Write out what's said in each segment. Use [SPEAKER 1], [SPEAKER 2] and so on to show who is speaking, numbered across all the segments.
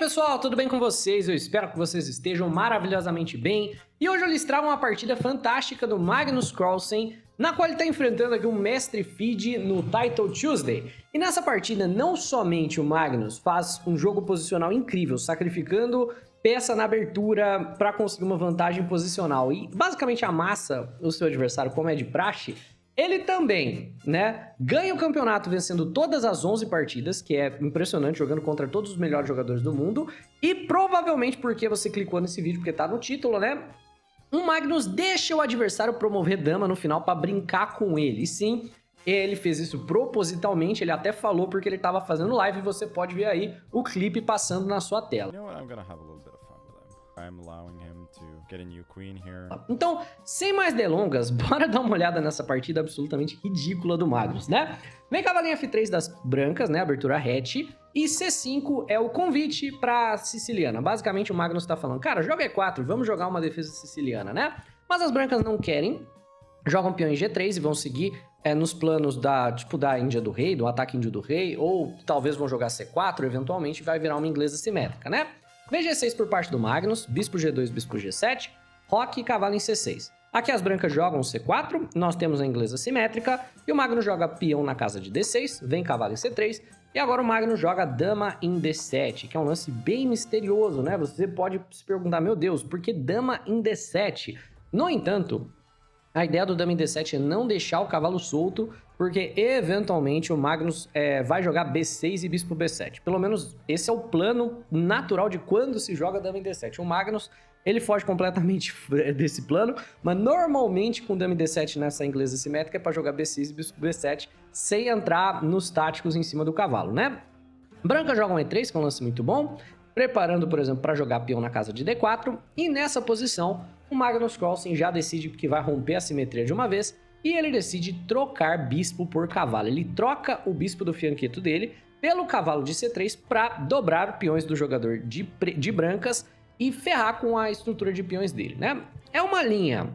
[SPEAKER 1] pessoal, tudo bem com vocês? Eu espero que vocês estejam maravilhosamente bem. E hoje eu lhes trago uma partida fantástica do Magnus Carlsen, na qual ele está enfrentando aqui um Mestre Feed no Title Tuesday. E nessa partida, não somente o Magnus faz um jogo posicional incrível, sacrificando peça na abertura para conseguir uma vantagem posicional e basicamente amassa o seu adversário como é de praxe. Ele também, né, ganha o campeonato vencendo todas as 11 partidas, que é impressionante, jogando contra todos os melhores jogadores do mundo. E provavelmente porque você clicou nesse vídeo, porque tá no título, né? O Magnus deixa o adversário promover dama no final para brincar com ele. E sim, ele fez isso propositalmente, ele até falou porque ele tava fazendo live e você pode ver aí o clipe passando na sua tela. Então, sem mais delongas, bora dar uma olhada nessa partida absolutamente ridícula do Magnus, né? Vem cavalinho F3 das brancas, né? Abertura hatch. E C5 é o convite pra siciliana. Basicamente, o Magnus tá falando, cara, joga E4, vamos jogar uma defesa siciliana, né? Mas as brancas não querem. Jogam peão em G3 e vão seguir nos planos da Índia do Rei, do ataque índio do Rei, ou talvez vão jogar C4, eventualmente vai virar uma inglesa simétrica, né? VG6 por parte do Magnus, bispo G2, bispo G7, roque e cavalo em C6. Aqui as brancas jogam C4, nós temos a inglesa simétrica, e o Magnus joga peão na casa de D6, vem cavalo em C3, e agora o Magnus joga dama em D7, que é um lance bem misterioso, né? Você pode se perguntar, meu Deus, por que dama em D7? No entanto, a ideia do dama em D7 é não deixar o cavalo solto, porque eventualmente o Magnus vai jogar B6 e bispo B7. Pelo menos esse é o plano natural de quando se joga dama em D7. O Magnus, ele foge completamente desse plano, mas normalmente com dama em D7 nessa inglesa simétrica é para jogar B6 e bispo B7 sem entrar nos táticos em cima do cavalo, né? Branca joga um E3, que é um lance muito bom, preparando, por exemplo, para jogar peão na casa de D4, e nessa posição o Magnus Carlsen já decide que vai romper a simetria de uma vez, e ele decide trocar bispo por cavalo. Ele troca o bispo do fianqueto dele pelo cavalo de C3 para dobrar peões do jogador de brancas e ferrar com a estrutura de peões dele, né? É uma linha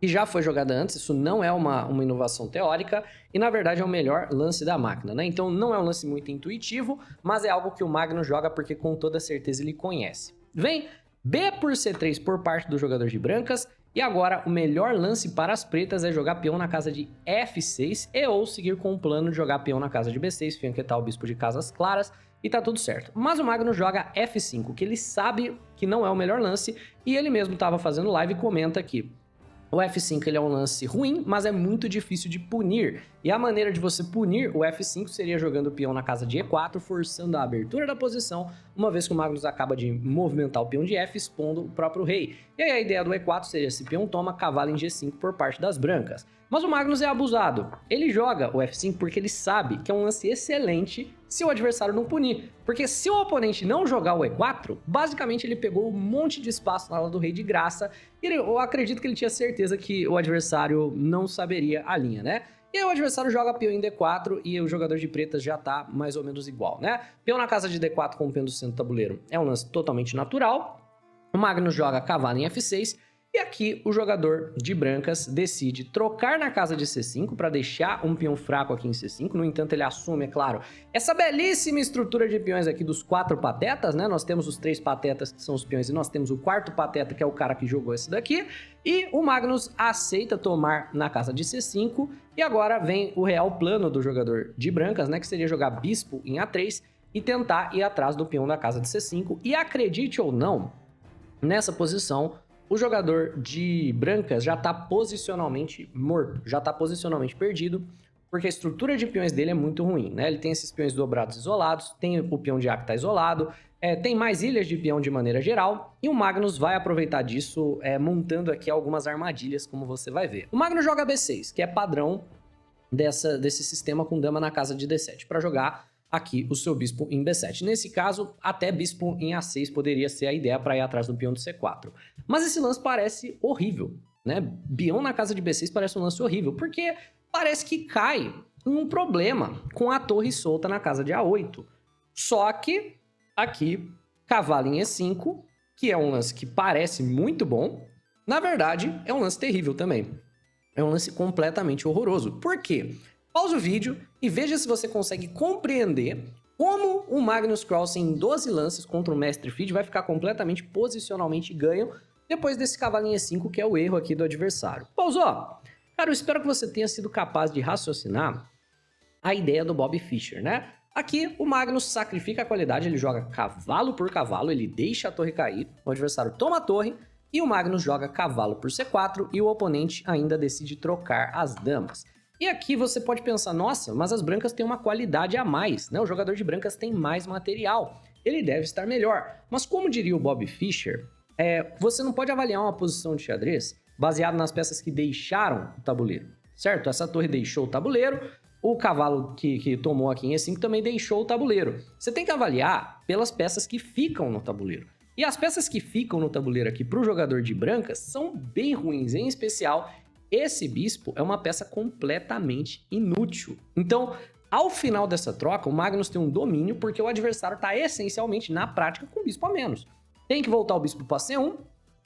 [SPEAKER 1] que já foi jogada antes, isso não é uma inovação teórica, e na verdade é o melhor lance da máquina, né? Então não é um lance muito intuitivo, mas é algo que o Magnus joga porque com toda certeza ele conhece. Vem B por C3 por parte do jogador de brancas, e agora o melhor lance para as pretas é jogar peão na casa de F6 e ou seguir com o plano de jogar peão na casa de B6, fianquetar o bispo de casas claras e tá tudo certo. Mas o Magnus joga F5, que ele sabe que não é o melhor lance e ele mesmo estava fazendo live e comenta aqui. O F5 ele é um lance ruim, mas é muito difícil de punir. E a maneira de você punir o F5 seria jogando o peão na casa de E4, forçando a abertura da posição, uma vez que o Magnus acaba de movimentar o peão de F, expondo o próprio rei. E aí a ideia do E4 seria se peão toma, cavalo em G5 por parte das brancas. Mas o Magnus é abusado. Ele joga o F5 porque ele sabe que é um lance excelente se o adversário não punir. Porque se o oponente não jogar o E4, basicamente ele pegou um monte de espaço na ala do rei de graça. E eu acredito que ele tinha certeza que o adversário não saberia a linha, né? E aí o adversário joga peão em D4 e o jogador de pretas já tá mais ou menos igual, né? Peão na casa de D4 com o peão do centro do tabuleiro é um lance totalmente natural. O Magnus joga cavalo em F6. E aqui o jogador de brancas decide trocar na casa de C5 para deixar um peão fraco aqui em C5. No entanto, ele assume, é claro, essa belíssima estrutura de peões aqui dos 4 patetas, né? Nós temos os 3 patetas que são os peões e nós temos o 4º pateta que é o cara que jogou esse daqui. E o Magnus aceita tomar na casa de C5 e agora vem o real plano do jogador de brancas, né? Que seria jogar bispo em A3 e tentar ir atrás do peão da casa de C5. E acredite ou não, nessa posição o jogador de brancas já está posicionalmente morto, já está posicionalmente perdido, porque a estrutura de peões dele é muito ruim, né? Ele tem esses peões dobrados isolados, tem o peão de A que está isolado, tem mais ilhas de peão de maneira geral, e o Magnus vai aproveitar disso, montando aqui algumas armadilhas, como você vai ver. O Magnus joga B6, que é padrão desse sistema com dama na casa de D7, para jogar aqui o seu bispo em B7. Nesse caso, até bispo em A6 poderia ser a ideia para ir atrás do peão de C4. Mas esse lance parece horrível, né? Peão na casa de B6 parece um lance horrível, porque parece que cai um problema com a torre solta na casa de A8. Só que aqui, cavalo em E5, que é um lance que parece muito bom, na verdade é um lance terrível também. É um lance completamente horroroso. Por quê? Pausa o vídeo e veja se você consegue compreender como o Magnus Carlsen em 12 lances contra o Mestre Feed vai ficar completamente posicionalmente ganho depois desse cavalinho E5, que é o erro aqui do adversário. Pausou? Cara, eu espero que você tenha sido capaz de raciocinar a ideia do Bob Fischer, né? Aqui, o Magnus sacrifica a qualidade, ele joga cavalo por cavalo, ele deixa a torre cair, o adversário toma a torre, e o Magnus joga cavalo por C4, e o oponente ainda decide trocar as damas. E aqui você pode pensar, nossa, mas as brancas têm uma qualidade a mais, né? O jogador de brancas tem mais material, ele deve estar melhor. Mas como diria o Bob Fischer, você não pode avaliar uma posição de xadrez baseado nas peças que deixaram o tabuleiro, certo? Essa torre deixou o tabuleiro, o cavalo que tomou aqui em E5 também deixou o tabuleiro. Você tem que avaliar pelas peças que ficam no tabuleiro. E as peças que ficam no tabuleiro aqui para o jogador de brancas são bem ruins, em especial esse bispo é uma peça completamente inútil. Então, ao final dessa troca, o Magnus tem um domínio porque o adversário está essencialmente, na prática, com o bispo a menos. Tem que voltar o bispo para C1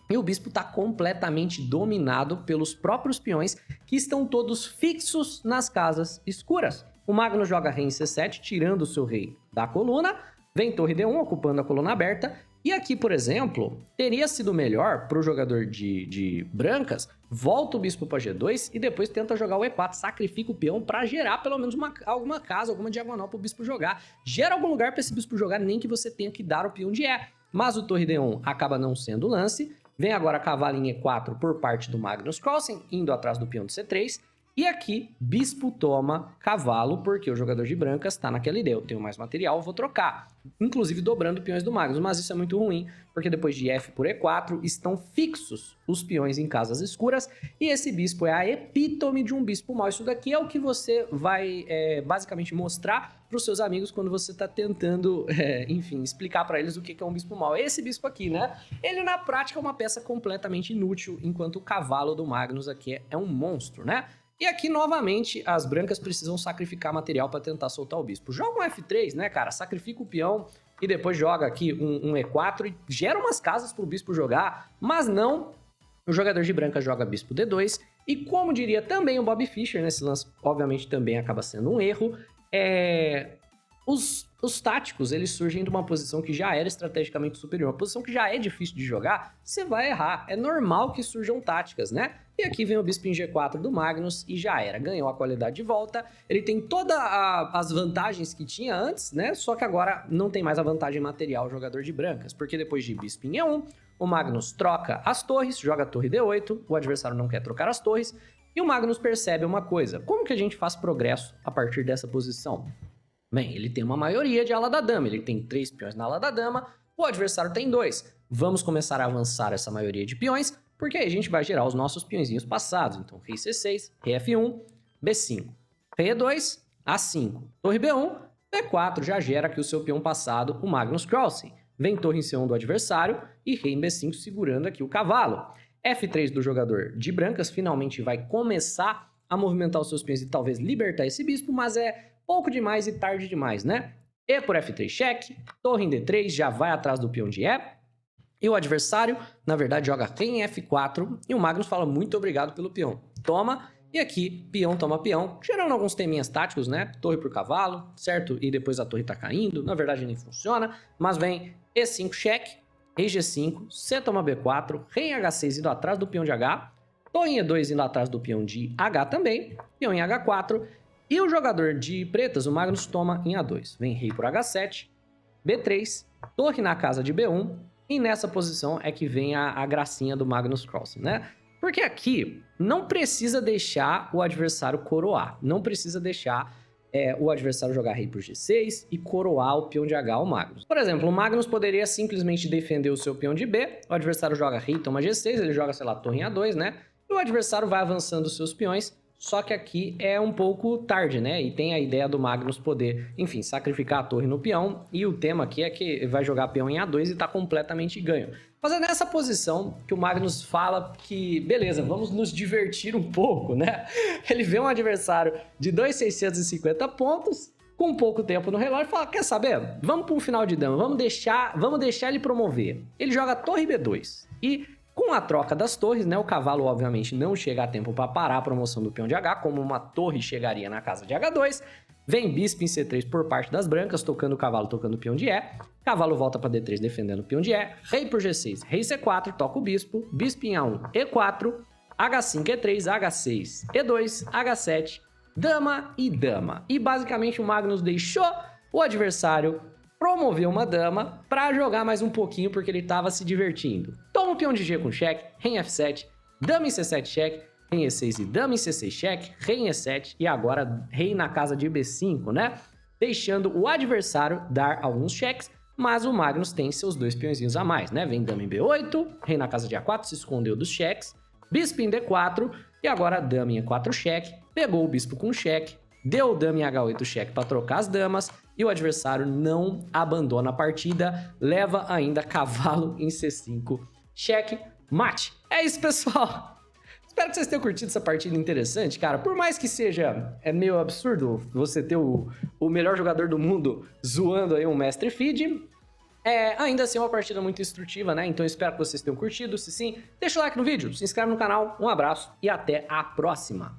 [SPEAKER 1] e o bispo está completamente dominado pelos próprios peões que estão todos fixos nas casas escuras. O Magnus joga rei em C7, tirando o seu rei da coluna, vem torre D1, ocupando a coluna aberta. E aqui, por exemplo, teria sido melhor para o jogador de brancas, volta o bispo para G2 e depois tenta jogar o E4, sacrifica o peão para gerar pelo menos alguma casa, alguma diagonal para o bispo jogar. Gera algum lugar para esse bispo jogar, nem que você tenha que dar o peão de E. Mas o torre D1 acaba não sendo o lance. Vem agora cavalo em E4 por parte do Magnus Carlsen, indo atrás do peão de C3. E aqui, bispo toma cavalo, porque o jogador de brancas está naquela ideia. Eu tenho mais material, vou trocar. Inclusive dobrando peões do Magnus, mas isso é muito ruim, porque depois de F por E4, estão fixos os peões em casas escuras, e esse bispo é a epítome de um bispo mau. Isso daqui é o que você vai basicamente mostrar para os seus amigos quando você está tentando, enfim, explicar para eles o que é um bispo mau. Esse bispo aqui, né? Ele na prática é uma peça completamente inútil, enquanto o cavalo do Magnus aqui é um monstro, né? E aqui, novamente, as brancas precisam sacrificar material para tentar soltar o bispo. Joga um F3, né, cara? Sacrifica o peão e depois joga aqui um E4 e gera umas casas para o bispo jogar, mas não. O jogador de branca joga bispo D2 e, como diria também o Bob Fischer, nesse lance, obviamente também acaba sendo um erro, os táticos, eles surgem de uma posição que já era estrategicamente superior, uma posição que já é difícil de jogar, você vai errar, é normal que surjam táticas, né? E aqui vem o bispo em G4 do Magnus e já era, ganhou a qualidade de volta, ele tem todas as vantagens que tinha antes, né? Só que agora não tem mais a vantagem material o jogador de brancas, porque depois de bispo em E1, o Magnus troca as torres, joga a torre D8, o adversário não quer trocar as torres, e o Magnus percebe uma coisa, como que a gente faz progresso a partir dessa posição? Bem, ele tem uma maioria de ala da dama, ele tem 3 peões na ala da dama, o adversário tem 2. Vamos começar a avançar essa maioria de peões, porque aí a gente vai gerar os nossos peõezinhos passados. Então, rei C6, rei F1, B5, rei E2, A5, torre B1, B4 já gera aqui o seu peão passado, o Magnus Carlsen. Vem torre em C1 do adversário e rei em B5 segurando aqui o cavalo. F3 do jogador de brancas finalmente vai começar a movimentar os seus peões e talvez libertar esse bispo, mas é pouco demais e tarde demais, né? E por F3 cheque, torre em D3 já vai atrás do peão de E. E o adversário, na verdade, joga rei em F4 e o Magnus fala muito obrigado pelo peão. Toma, e aqui, peão toma peão, gerando alguns teminhas táticos, né? Torre por cavalo, certo? E depois a torre tá caindo, na verdade nem funciona, mas vem E5 cheque, rei G5, C toma B4, rei em H6 indo atrás do peão de H, torre em E2 indo atrás do peão de H também, peão em H4, e o jogador de pretas, o Magnus, toma em A2. Vem rei por H7, B3, torre na casa de B1, e nessa posição é que vem a gracinha do Magnus Carlsen, né? Porque aqui não precisa deixar o adversário coroar, não precisa deixar o adversário jogar rei por G6 e coroar o peão de H ao Magnus. Por exemplo, o Magnus poderia simplesmente defender o seu peão de B, o adversário joga rei, toma G6, ele joga, sei lá, torre em A2, né? E o adversário vai avançando os seus peões, só que aqui é um pouco tarde, né? E tem a ideia do Magnus poder, enfim, sacrificar a torre no peão. E o tema aqui é que vai jogar peão em A2 e tá completamente ganho. Mas é nessa posição que o Magnus fala que, beleza, vamos nos divertir um pouco, né? Ele vê um adversário de 2.650 pontos, com pouco tempo no relógio, e fala, quer saber? Vamos para um final de dama, vamos deixar ele promover. Ele joga torre B2 e... com a troca das torres, né, o cavalo obviamente não chega a tempo para parar a promoção do peão de H, como uma torre chegaria na casa de H2, Vem bispo em C3 por parte das brancas, tocando o cavalo, tocando o peão de E. Cavalo volta para D3, defendendo o peão de E. Rei por G6, rei C4, toca o bispo. Bispo em A1, E4. H5, E3, H6, E2, H7, dama e dama. E basicamente o Magnus deixou o adversário promover uma dama para jogar mais um pouquinho porque ele estava se divertindo. Toma o peão de G com cheque, rei em F7, dama em C7 cheque, rei em E6 e dama em C6 cheque, rei em E7 e agora rei na casa de B5, né? Deixando o adversário dar alguns cheques, mas o Magnus tem seus dois peõezinhos a mais, né? Vem dama em B8, rei na casa de A4, se escondeu dos cheques, bispo em D4 e agora dama em E4 cheque, pegou o bispo com cheque, deu dama em H8 cheque para trocar as damas e o adversário não abandona a partida, leva ainda cavalo em C5 cheque, mate. É isso, pessoal! Espero que vocês tenham curtido essa partida interessante, cara. Por mais que seja meio absurdo você ter o melhor jogador do mundo zoando aí um mestre feed, ainda assim é uma partida muito instrutiva, né? Então eu espero que vocês tenham curtido. Se sim, deixa o like no vídeo, se inscreve no canal, um abraço e até a próxima!